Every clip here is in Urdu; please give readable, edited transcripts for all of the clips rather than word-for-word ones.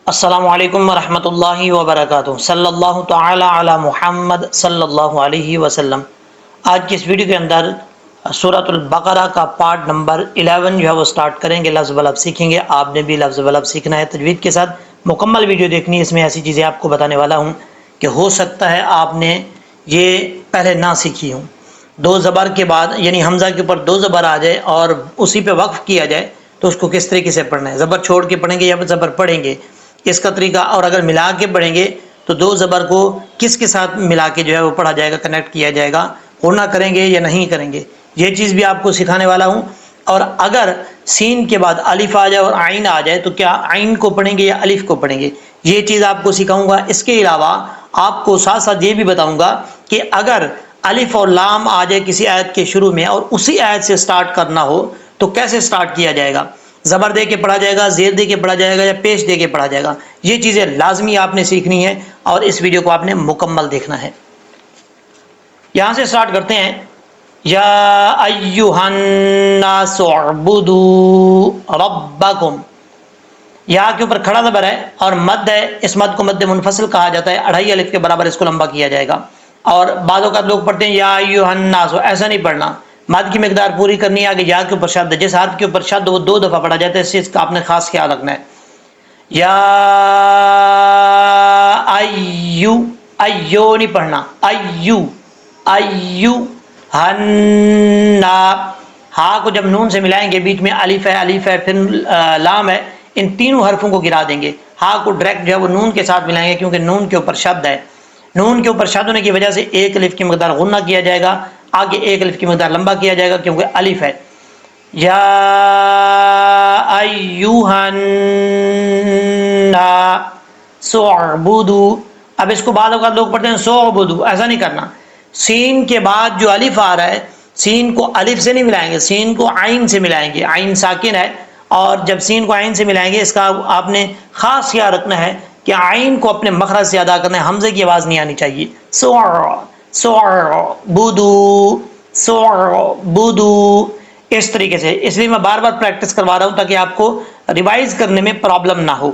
السلام علیکم ورحمۃ اللہ وبرکاتہ، صلی اللہ تعالی علی محمد صلی اللہ علیہ وسلم۔ آج کی اس ویڈیو کے اندر سورۃ البقرہ کا پارٹ نمبر 11 جو ہے وہ سٹارٹ کریں گے، لفظ بلفظ سیکھیں گے۔ آپ نے بھی لفظ بلفظ سیکھنا ہے، تجوید کے ساتھ مکمل ویڈیو دیکھنی ہے۔ اس میں ایسی چیزیں آپ کو بتانے والا ہوں کہ ہو سکتا ہے آپ نے یہ پہلے نہ سیکھی ہوں۔ دو زبر کے بعد یعنی حمزہ کے اوپر دو زبر آ جائے اور اسی پہ وقف کیا جائے تو اس کو کس طریقے سے پڑھنا ہے، زبر چھوڑ کے پڑھیں گے یا زبر پڑھیں گے، اس کا طریقہ، اور اگر ملا کے پڑھیں گے تو دو زبر کو کس کے ساتھ ملا کے جو ہے وہ پڑھا جائے گا، کنیکٹ کیا جائے گا، ہونا کریں گے یا نہیں کریں گے، یہ چیز بھی آپ کو سکھانے والا ہوں۔ اور اگر سین کے بعد الف آ جائے اور عین آ جائے تو کیا عین کو پڑھیں گے یا الف کو پڑھیں گے، یہ چیز آپ کو سکھاؤں گا۔ اس کے علاوہ آپ کو ساتھ ساتھ یہ بھی بتاؤں گا کہ اگر الف اور لام آ جائے کسی آیت کے شروع میں اور اسی آیت سے سٹارٹ کرنا ہو تو کیسے سٹارٹ کیا جائے گا، زبر دے کے پڑھا جائے گا، زیر دے کے پڑھا جائے گا یا پیش دے کے پڑھا جائے گا، یہ چیزیں لازمی آپ نے سیکھنی ہے اور اس ویڈیو کو آپ نے مکمل دیکھنا ہے۔ یہاں سے سٹارٹ کرتے ہیں، یا ایھا الناس اعبدوا ربکم۔ یا کے اوپر کھڑا زبر ہے اور مد ہے، اس مد کو مد منفصل کہا جاتا ہے، 2.5 الف کے برابر اس کو لمبا کیا جائے گا۔ اور بعض اوقات لوگ پڑھتے ہیں یا ایھا الناس، ایسا نہیں پڑھنا، مد کی مقدار پوری کرنی ہے۔ آگے یا کے اوپر شد، جس حرف کے اوپر شد وہ 2 دفعہ پڑھا جاتا ہے، اس چیز کا آپ نے خاص خیال رکھنا ہے۔ یا ایو، ایو نہیں پڑھنا، ایو، ایو ہننا، ہا کو جب نون سے ملائیں گے بیچ میں الف ہے پھر لام ہے، ان تینوں حرفوں کو گرا دیں گے، ہا کو ڈائریکٹ جو ہے وہ نون کے ساتھ ملائیں گے کیونکہ نون کے اوپر شد ہے، نون کے اوپر شد ہونے کی وجہ سے ایک الف کی مقدار غنہ کیا جائے گا، آگے ایک الف کی مقدار لمبا کیا جائے گا کیونکہ الف ہے۔ یا ایھا الناس اعبدوا، اب اس کو بعض اوقات لوگ پڑھتے ہیں سو عبدو، ایسا نہیں کرنا، سین کے بعد جو الف آ رہا ہے سین کو الف سے نہیں ملائیں گے، سین کو عین سے ملائیں گے، عین ساکن ہے اور جب سین کو عین سے ملائیں گے اس کا آپ نے خاص خیال رکھنا ہے کہ عین کو اپنے مخرج سے ادا کرنا ہے، حمزے کی آواز نہیں آنی چاہیے۔ سو بدو، سو بدو، اس طریقے سے، اس لیے میں بار بار پریکٹس کروا رہا ہوں تاکہ آپ کو ریوائز کرنے میں پرابلم نہ ہو۔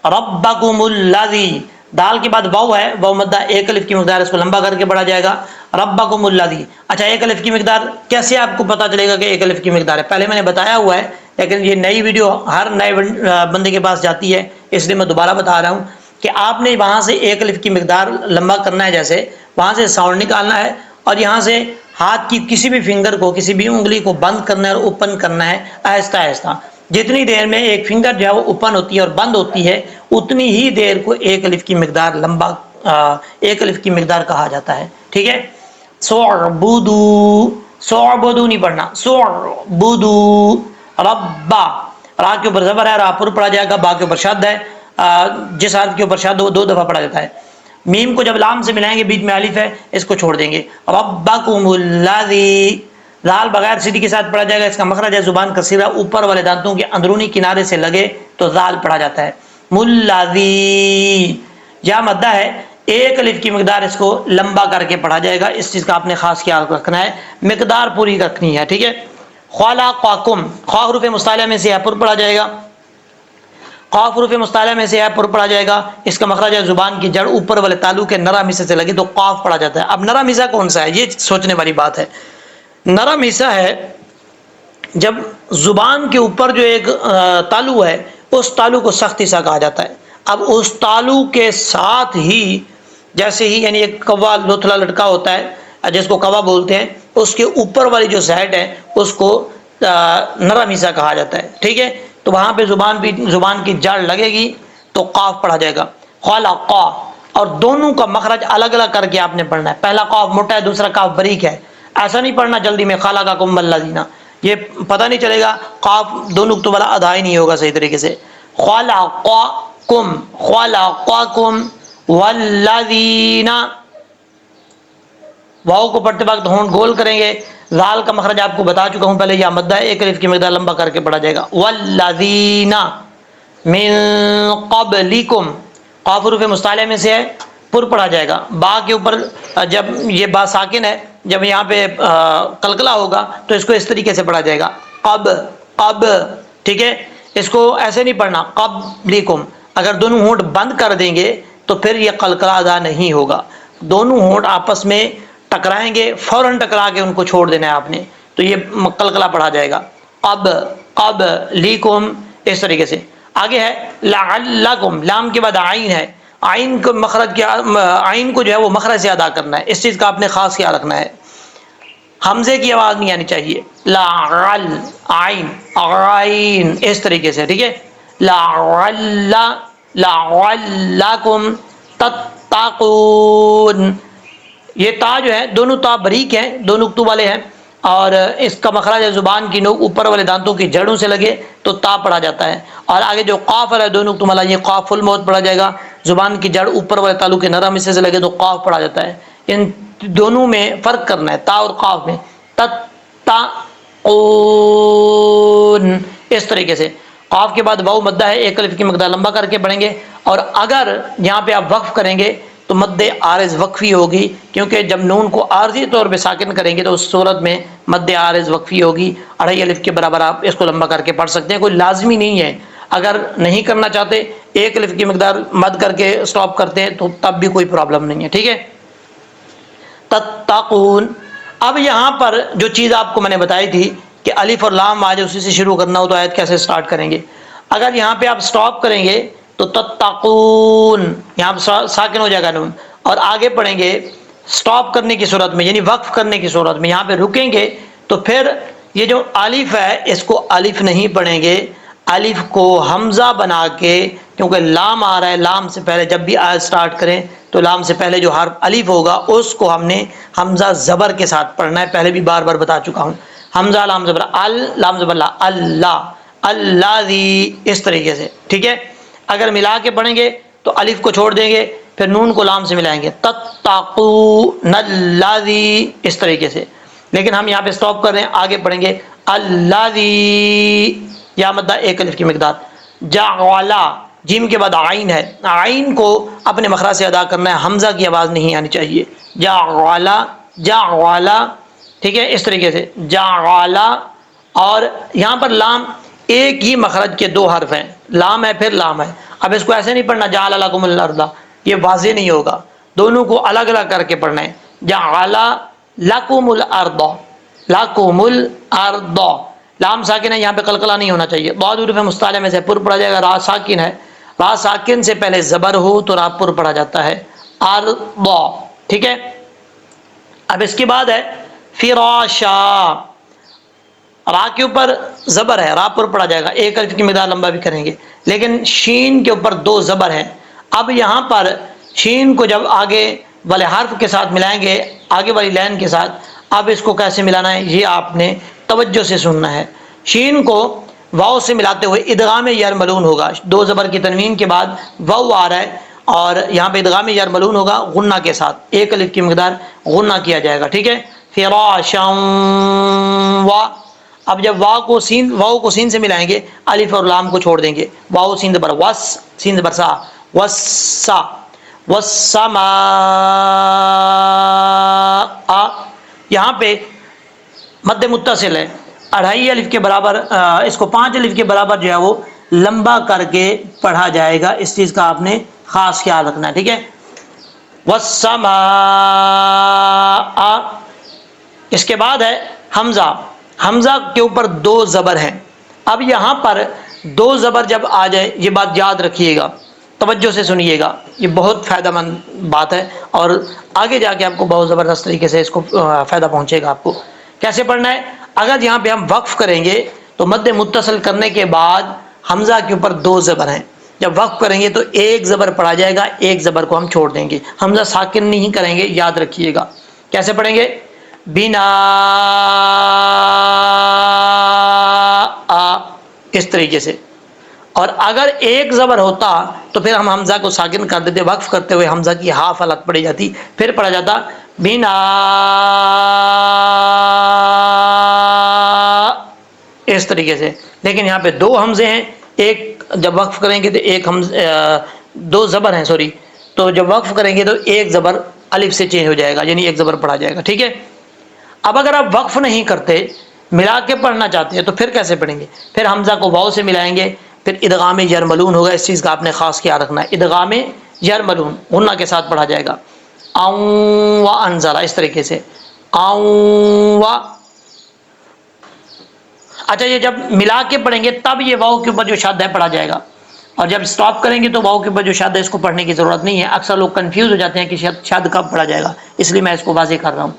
ربکم الذی، دال کے بعد واو ہے، واو مدہ ایک الف کی مقدار، اس کو لمبا کر کے پڑھا جائے گا، ربکم الذی۔ اچھا ایک الف کی مقدار کیسے آپ کو پتہ چلے گا کہ ایک الف کی مقدار ہے، پہلے میں نے بتایا ہوا ہے لیکن یہ نئی ویڈیو ہر نئے بندے کے پاس جاتی ہے اس لیے میں دوبارہ بتا رہا ہوں کہ آپ نے وہاں سے ایک الف کی مقدار لمبا کرنا ہے، جیسے وہاں سے ساؤنڈ نکالنا ہے اور یہاں سے ہاتھ کی کسی بھی فنگر کو، کسی بھی انگلی کو بند کرنا ہے اور اوپن کرنا ہے آہستہ آہستہ۔ جتنی دیر میں ایک فنگر جو ہے وہ اوپن ہوتی ہے اور بند ہوتی ہے اتنی ہی دیر کو ایک الف کی مقدار لمبا، ایک الف کی مقدار کہا جاتا ہے، ٹھیک ہے۔ سعبدو، سعبدو نہیں پڑھنا، سعبدو، ربا، را کے اوپر زبر ہے، را پر پڑھا جائے گا، با کے اوپر شد ہے، جس حرف کے اوپر شد وہ 2 دفعہ پڑھا جاتا ہے۔ میم کو جب لام سے ملائیں گے بیچ میں الف ہے، اس کو چھوڑ دیں گے۔ ربکم الذی، لال بغیر سیدھی کے ساتھ پڑھا جائے گا، اس کا مخرج ہے زبان کا سرا اوپر والے دانتوں کے اندرونی کنارے سے لگے تو زال پڑھا جاتا ہے۔ ملذی، یا مدہ ہے، ایک الف کی مقدار اس کو لمبا کر کے پڑھا جائے گا، اس چیز کا آپ نے خاص خیال رکھنا ہے، مقدار پوری رکھنی ہے، ٹھیک ہے۔ خلقکم، خا حروف مستعلیٰ میں سے ہے، پر پڑھا جائے گا، قاف حروف مستعلیٰ میں سے ہے، پر پڑھا جائے گا، اس کا مخرج ہے زبان کی جڑ اوپر والے تالو کے نرم حصے سے لگے تو قاف پڑھا جاتا ہے۔ اب نرم حصہ کون سا ہے یہ سوچنے والی بات ہے۔ نرم حصہ ہے جب زبان کے اوپر جو ایک تالو ہے اس تالو کو سخت حصہ کہا جاتا ہے۔ اب اس تالو کے ساتھ ہی جیسے ہی یعنی ایک کوا لوتھڑا لٹکا ہوتا ہے جس کو کوا بولتے ہیں، اس کے اوپر والی جو سائڈ ہے اس کو نرم حصہ کہا جاتا ہے، ٹھیک ہے۔ تو وہاں پہ زبان کی جڑ لگے گی تو قاف پڑھا جائے گا، خلق، اور دونوں کا مخرج الگ الگ کر کے آپ نے پڑھنا ہے، پہلا قاف موٹا ہے دوسرا قاف باریک ہے، ایسا نہیں پڑھنا جلدی میں خلقکم الذین، یہ پتہ نہیں چلے گا، قاف دو نقطوں والا ادا ہی نہیں ہوگا صحیح طریقے سے۔ خلقکم، خلقکم والذین، واؤ کو پڑھتے وقت ہونٹ گول کریں گے، زال کا مخرج آپ کو بتا چکا ہوں پہلے، یا مدہ ایک الف کی مقدار لمبا کر کے پڑھا جائے گا۔ والذین من قبلکم، قاف حروف مستعلیٰ میں سے ہے، پر پڑھا جائے گا، با کے اوپر جب یہ با ساکن ہے، جب یہاں پہ قلقلہ ہوگا تو اس کو اس طریقے سے پڑھا جائے گا، اب، ٹھیک ہے۔ اس کو ایسے نہیں پڑھنا قبلکم، اگر دونوں ہونٹ بند کر دیں گے تو پھر یہ قلقلہ ادا نہیں ہوگا، دونوں ہونٹ آپس میں ٹکرائیں گے، فوراً ٹکرا کے ان کو چھوڑ دینا ہے آپ نے، تو یہ قلقلہ پڑھا جائے گا قبلکم، اس طریقے سے۔ آگے ہے لعلکم، لام کے بعد عین ہے، عین کو مخرج کیا، عین کو جو ہے وہ مخرج سے ادا کرنا ہے، اس چیز کا آپ نے خاص خیال رکھنا ہے، حمزے کی آواز نہیں آنی چاہیے، لعل عین عین، اس طریقے سے، ٹھیک ہے، لعلکم تتقون، یہ تا جو ہے دونوں تا بریک ہیں، دو نقطوں والے ہیں، اور اس کا مخرج ہے زبان کی نوک اوپر والے دانتوں کی جڑوں سے لگے تو تا پڑھا جاتا ہے، اور آگے جو قاف ہے دو نقطوں والا، یہ قاف فل موت پڑھا جائے گا، زبان کی جڑ اوپر والے تالو کے نرم حصے سے لگے تو قاف پڑھا جاتا ہے، ان دونوں میں فرق کرنا ہے، تا اور قاف میں، تتقون، اس طریقے سے۔ قاف کے بعد واو مدہ ہے، ایک الف کی مقدار لمبا کر کے پڑھیں گے، اور اگر یہاں پہ آپ وقف کریں گے تو مد عارض وقفی ہوگی، کیونکہ جب نون کو عارضی طور پہ ساکن کریں گے تو اس صورت میں مد عارض وقفی ہوگی، اڑھائی الف کے برابر آپ اس کو لمبا کر کے پڑھ سکتے ہیں، کوئی لازمی نہیں ہے، اگر نہیں کرنا چاہتے ایک الف کی مقدار مد کر کے سٹاپ کرتے ہیں تو تب بھی کوئی پرابلم نہیں ہے، ٹھیک ہے۔ تتقون، اب یہاں پر جو چیز آپ کو میں نے بتائی تھی کہ الف اور لام آج اسی سے شروع کرنا ہو تو آیت کیسے سٹارٹ کریں گے، اگر یہاں پہ آپ سٹاپ کریں گے تو تتقون، یہاں پہ ساکن ہو جائے گا نون، اور آگے پڑھیں گے سٹاپ کرنے کی صورت میں، یعنی وقف کرنے کی صورت میں، یہاں پہ رکیں گے تو پھر یہ جو الف ہے اس کو الف نہیں پڑھیں گے، الف کو حمزہ بنا کے، کیونکہ لام آ رہا ہے، لام سے پہلے جب بھی آیت سٹارٹ کریں تو لام سے پہلے جو حرف الف ہوگا اس کو ہم نے حمزہ زبر کے ساتھ پڑھنا ہے، پہلے بھی بار بار بتا چکا ہوں، حمزہ لام زبر لام زبر اللہ، اللہ دی، اس طریقے سے، ٹھیک ہے۔ اگر ملا کے پڑھیں گے تو الف کو چھوڑ دیں گے، پھر نون کو لام سے ملائیں گے، تتقون الذی، اس طریقے سے، لیکن ہم یہاں پہ سٹاپ کر رہے ہیں، آگے پڑھیں گے الذی، یا مدہ ایک الف کی مقدار، جعل، جیم کے بعد عین ہے، عین کو اپنے مخرج سے ادا کرنا ہے، حمزہ کی آواز نہیں آنی چاہیے، جعل، جعل، ٹھیک ہے، اس طریقے سے جعل، اور یہاں پر لام ایک ہی مخرج کے دو حرف ہیں، لام ہے پھر لام ہے، اب اس کو ایسے نہیں پڑھنا جعل لکم الارض، یہ واضح نہیں ہوگا، دونوں کو الگ الگ کر کے پڑھنا ہے، جعل لکم الارض، لکم الارض، لام ساکن ہے، یہاں پہ قلقلہ نہیں ہونا چاہیے، بعض حروف مستعلیٰ میں سے پر پڑھا جائے گا، را ساکن ہے، را ساکن سے پہلے زبر ہو تو را پر پڑھا جاتا ہے، ارض، ٹھیک ہے۔ اب اس کے بعد ہے فراشا، را کے اوپر زبر ہے، را پر پڑھا جائے گا، ایک الف کی مقدار لمبا بھی کریں گے، لیکن شین کے اوپر دو زبر ہیں، اب یہاں پر شین کو جب آگے والے حرف کے ساتھ ملائیں گے، آگے والی لائن کے ساتھ، اب اس کو کیسے ملانا ہے یہ آپ نے توجہ سے سننا ہے، شین کو واو سے ملاتے ہوئے ادغام یرملون ہوگا، دو زبر کی تنوین کے بعد واو آ رہا ہے، اور یہاں پہ ادغام یرملون ہوگا غنہ کے ساتھ، ایک الف کی مقدار غنہ کیا جائے گا، ٹھیک ہے، فراشا وا، اب جب واو کو سین سے ملائیں گے، الف اور لام کو چھوڑ دیں گے، واو سین زبر وس، سین زبر سا، وسا، والسماء، یہاں پہ مد متصل ہے، اڑھائی الف کے برابر، اس کو 5 الف کے برابر جو ہے وہ لمبا کر کے پڑھا جائے گا، اس چیز کا آپ نے خاص خیال رکھنا ہے، ٹھیک ہے، والسماء۔ اس کے بعد ہے حمزہ، حمزہ کے اوپر دو زبر ہیں، اب یہاں پر دو زبر جب آ جائے، یہ بات یاد رکھیے گا، توجہ سے سنیے گا، یہ بہت فائدہ مند بات ہے، اور آگے جا کے آپ کو بہت زبردست طریقے سے اس کو فائدہ پہنچے گا۔ آپ کو کیسے پڑھنا ہے، اگر یہاں پہ ہم وقف کریں گے تو مد متصل کرنے کے بعد حمزہ کے اوپر دو زبر ہیں، جب وقف کریں گے تو ایک زبر پڑھا جائے گا، ایک زبر کو ہم چھوڑ دیں گے، حمزہ ساکن نہیں کریں گے، یاد رکھیے گا۔ کیسے پڑھیں گے، بنا، اس طریقے سے، اور اگر ایک زبر ہوتا تو پھر ہم حمزہ کو ساکن کر دیتے، وقف کرتے ہوئے حمزہ کی ہاف حلق پڑی جاتی، پھر پڑھا جاتا بنا، اس طریقے سے، لیکن یہاں پہ دو حمزے ہیں، ایک جب وقف کریں گے تو ایک دو زبر ہیں، سوری، تو جب وقف کریں گے تو ایک زبر الف سے چینج ہو جائے گا، یعنی ایک زبر پڑھا جائے گا، ٹھیک ہے۔ اب اگر آپ وقف نہیں کرتے، ملا کے پڑھنا چاہتے ہیں تو پھر کیسے پڑھیں گے، پھر حمزہ کو واو سے ملائیں گے، پھر ادغام یرملون ہوگا، اس چیز کا آپ نے خاص خیال رکھنا ہے، ادغام یرملون غنہ کے ساتھ پڑھا جائے گا، اَوْ وَأَنزَلَ اس طریقے سے اَوْ و۔ اچھا یہ جب ملا کے پڑھیں گے تب یہ واؤ کے اوپر جو شد ہے پڑھا جائے گا، اور جب سٹاپ کریں گے تو واؤ کے اوپر جو شد ہے اس کو پڑھنے کی ضرورت نہیں ہے۔ اکثر لوگ کنفیوز ہو جاتے ہیں کہ شد کب پڑھا جائے گا، اس لیے میں اس کو واضح کر رہا ہوں۔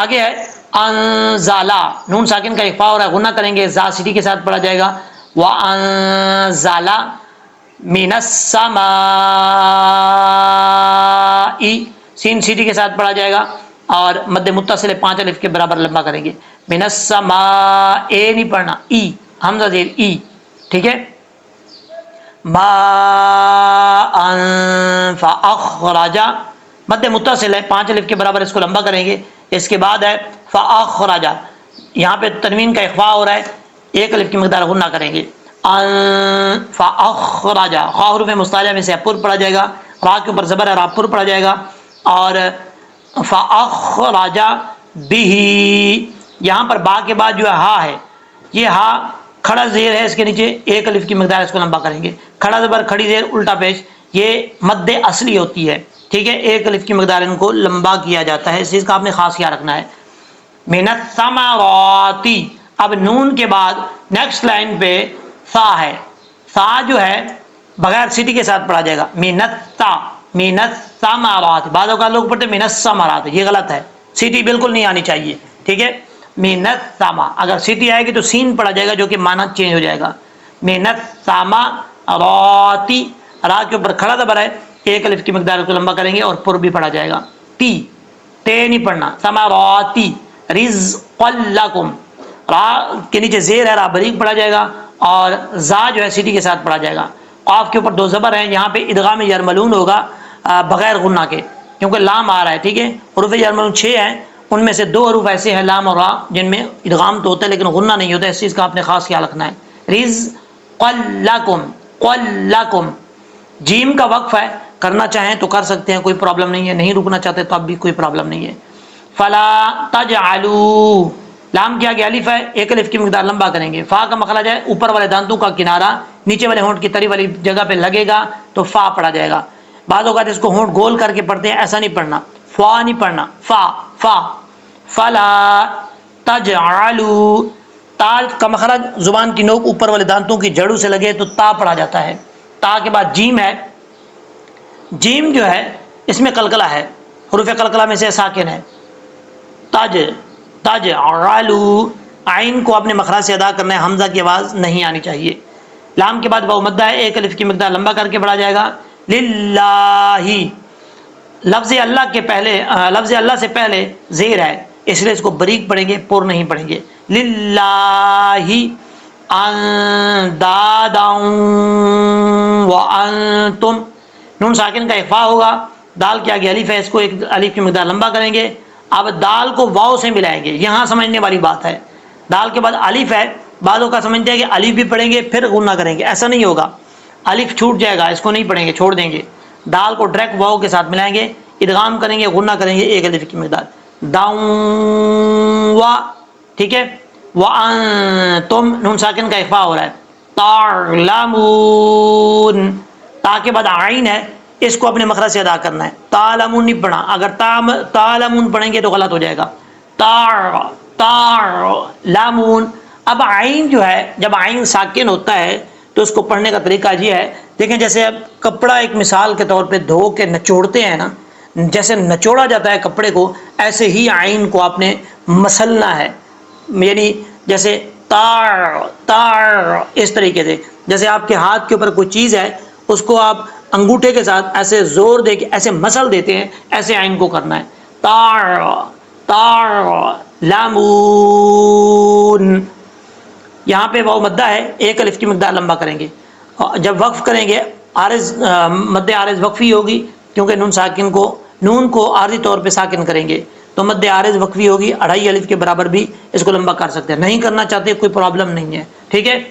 آگے ہے انزالا، نون ساکن کا اخفاء ہو رہا ہے، غنہ کریں گے، زا سیٹی کے ساتھ پڑھا جائے گا، وَأَنزَلَ مِنَ السَّمَاءِ، سین سیٹی کے ساتھ پڑھا جائے گا، اور مد متصل 5 الف کے برابر لمبا کریں گے، من السماء، اے نہیں پڑھنا، ای حمزہ زیر ای، ٹھیک ہے، ماء فاخرج، مد متصل ہے 5 الف کے برابر، اس کو لمبا کریں گے، اس کے بعد ہے فاخرج، یہاں پہ تنوین کا اخفاء ہو رہا ہے، 1 الف کی مقدار غنہ کریں گے، فاخرج، خا حروف مستعلیہ میں سے پر پڑھا جائے گا، را کے اوپر زبر ہے، را پر پڑھا جائے گا، اور فاخرج بہ، یہاں پر با کے بعد جو ہے ہا ہے، یہ ہا کھڑا زیر ہے، اس کے نیچے 1 الف کی مقدار، اس کو لمبا کریں گے، کھڑا زبر کھڑی زیر الٹا پیش، یہ مد اصلی ہوتی ہے، ٹھیک ہے، 1 الف کی مقدار ان کو لمبا کیا جاتا ہے، اس چیز کا آپ نے خاص خیال رکھنا ہے۔ من الثمرات، اب نون کے بعد نیکسٹ لائن پہ سا ہے، سا جو ہے بغیر سیٹی کے ساتھ پڑھا جائے گا، من الثمرات، بعض اوقات لوگ پڑھتے من الثمرات، یہ غلط ہے، سیٹی بالکل نہیں آنی چاہیے، ٹھیک ہے، من الثما، اگر سیٹی آئے گی تو سین پڑھا جائے گا جو کہ معنی چینج ہو جائے گا، من الثمرات، را کے اوپر کھڑا زبر ہے، 1 الف کی مقدار کو لمبا کریں گے اور پر بھی پڑھا جائے گا، تی تے نہیں پڑھنا، ثمراتی، رزقا لکم، را کے نیچے زیر ہے، را بریک پڑھا جائے گا، اور زا جو ہے سیٹی کے ساتھ پڑھا جائے گا، قاف کے اوپر 2 زبر ہیں، یہاں پہ ادغام یرملون ہوگا بغیر غنہ کے، کیونکہ لام آ رہا ہے، ٹھیک ہے، حروف یرملون 6 ہیں، ان میں سے 2 حروف ایسے ہیں لام اور را جن میں ادغام تو ہوتا ہے لیکن غنہ نہیں ہوتا، اس چیز کا آپ نے خاص خیال رکھنا ہے۔ رزقا لکم، قلکم، جیم کا وقف ہے، کرنا چاہیں تو کر سکتے ہیں، کوئی پرابلم نہیں ہے، نہیں رکنا چاہتے تو اب بھی کوئی پرابلم نہیں ہے۔ فلا تجعلوا، لام کیا گیا الف ہے، 1 الف کی مقدار لمبا کریں گے، فا کا مخرج ہے اوپر والے دانتوں کا کنارہ نیچے والے ہونٹ کی تری والی جگہ پہ لگے گا تو فا پڑھا جائے گا، بعض اوقات اس کو ہونٹ گول کر کے پڑھتے ہیں، ایسا نہیں پڑھنا، فا نہیں پڑھنا، فا فا، فلا تجعلوا، تا کا مخرج زبان کی نوک اوپر والے دانتوں کی جڑوں سے لگے تو تا پڑھا جاتا ہے، تا کے بعد جیم ہے، جیم جو ہے اس میں قلقلہ ہے، حروف قلقلہ میں سے ساکن ہے، تجعلوا، عین کو اپنے مخرج سے ادا کرنا ہے، حمزہ کی آواز نہیں آنی چاہیے، لام کے بعد واو مدہ ہے، 1 الف کی مقدار لمبا کر کے پڑھا جائے گا، للہ، لفظ اللہ کے پہلے، لفظ اللہ سے پہلے زیر ہے، اس لیے اس کو بریک پڑھیں گے، پر نہیں پڑھیں گے، للہ اندادا وانتم، نون ساکن کا اخفاء ہوگا، دال کے آگے الف ہے، اس کو 1 الف کی مقدار لمبا کریں گے، اب دال کو واو سے ملائیں گے، یہاں سمجھنے والی بات ہے، دال کے بعد الف ہے، بعضوں کا سمجھتے ہیں کہ الف بھی پڑھیں گے پھر غنہ کریں گے، ایسا نہیں ہوگا، الف چھوٹ جائے گا، اس کو نہیں پڑھیں گے، چھوڑ دیں گے، دال کو ڈائریکٹ واو کے ساتھ ملائیں گے، ادغام کریں گے، غنہ کریں گے 1 الف کی مقدار، داؤں، ٹھیک ہے، وانتم، نون ساکن کا اخفاء ہو رہا ہے، تعلمون، تا کے بعد عین ہے، اس کو اپنے مخرج سے ادا کرنا ہے، تعلمون نہیں پڑھنا، اگر تعلمون پڑھیں گے تو غلط ہو جائے گا، تعلمون، اب عین جو ہے جب عین ساکن ہوتا ہے تو اس کو پڑھنے کا طریقہ یہ ہے، دیکھیں جیسے اب کپڑا ایک مثال کے طور پہ دھو کے نچوڑتے ہیں نا، جیسے نچوڑا جاتا ہے کپڑے کو، ایسے ہی عین کو آپ نے مسلنا ہے، یعنی جیسے تار اس طریقے سے، جیسے آپ کے ہاتھ کے اوپر کوئی چیز ہے اس کو آپ انگوٹھے کے ساتھ ایسے زور دے کے ایسے مسل دیتے ہیں، ایسے عین کو کرنا ہے، لامون، یہاں پہ واو مدہ ہے، 1 الف کی مقدار لمبا کریں گے، جب وقف کریں گے عارض، مد عارض وقفی ہوگی کیونکہ نون کو عارضی طور پہ ساکن کریں گے تو مد عارض وقفی ہوگی، 2.5 الف کے برابر بھی اس کو لمبا کر سکتے ہیں، نہیں کرنا چاہتے کوئی پرابلم نہیں ہے، ٹھیک ہے،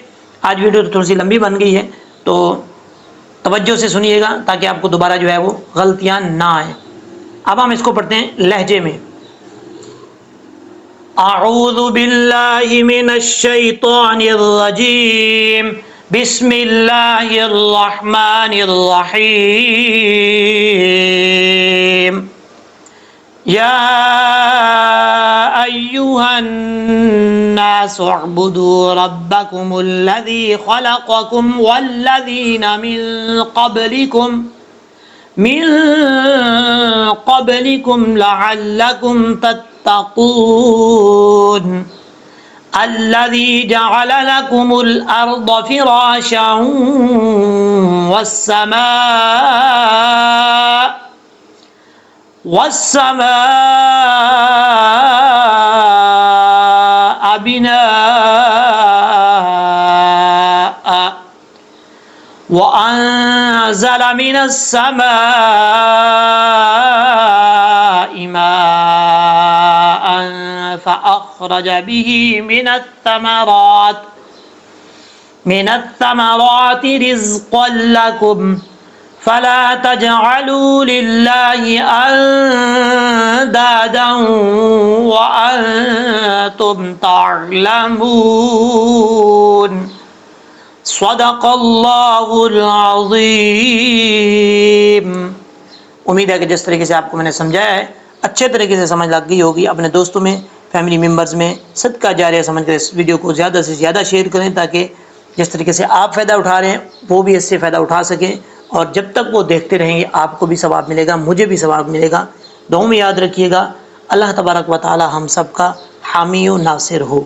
آج ویڈیو تھوڑی سی لمبی بن گئی ہے تو توجہ سے سنیے گا تاکہ آپ کو دوبارہ جو ہے وہ غلطیاں نہ آئیں۔ اب ہم اس کو پڑھتے ہیں لہجے میں، اعوذ باللہ من الشیطان الرجیم بسم اللہ الرحمن الرحیم یا ایہا الناس اعبدوا ربکم الذی خلقکم والذین من قبلکم لعلکم تتقون الذي جعل لكم الأرض فراشا والسماء بناء وأنزل من السماء ماء فأخرج به من الثمرات رزقا لكم فلا تجعلوا لله أندادا وأنتم تعلمون صدق اللہ العظیم۔ امید ہے کہ جس طریقے سے آپ کو میں نے سمجھایا ہے اچھے طریقے سے سمجھ لگ گئی ہوگی۔ اپنے دوستوں میں، فیملی ممبرز میں صدقہ جاریہ سمجھ کر اس ویڈیو کو زیادہ سے زیادہ شیئر کریں تاکہ جس طریقے سے آپ فائدہ اٹھا رہے ہیں وہ بھی اس سے فائدہ اٹھا سکیں، اور جب تک وہ دیکھتے رہیں گے آپ کو بھی ثواب ملے گا، مجھے بھی ثواب ملے گا۔ دعاؤں میں یاد رکھیے گا۔ اللہ تبارک و تعالی ہم سب کا حامی و ناصر ہو۔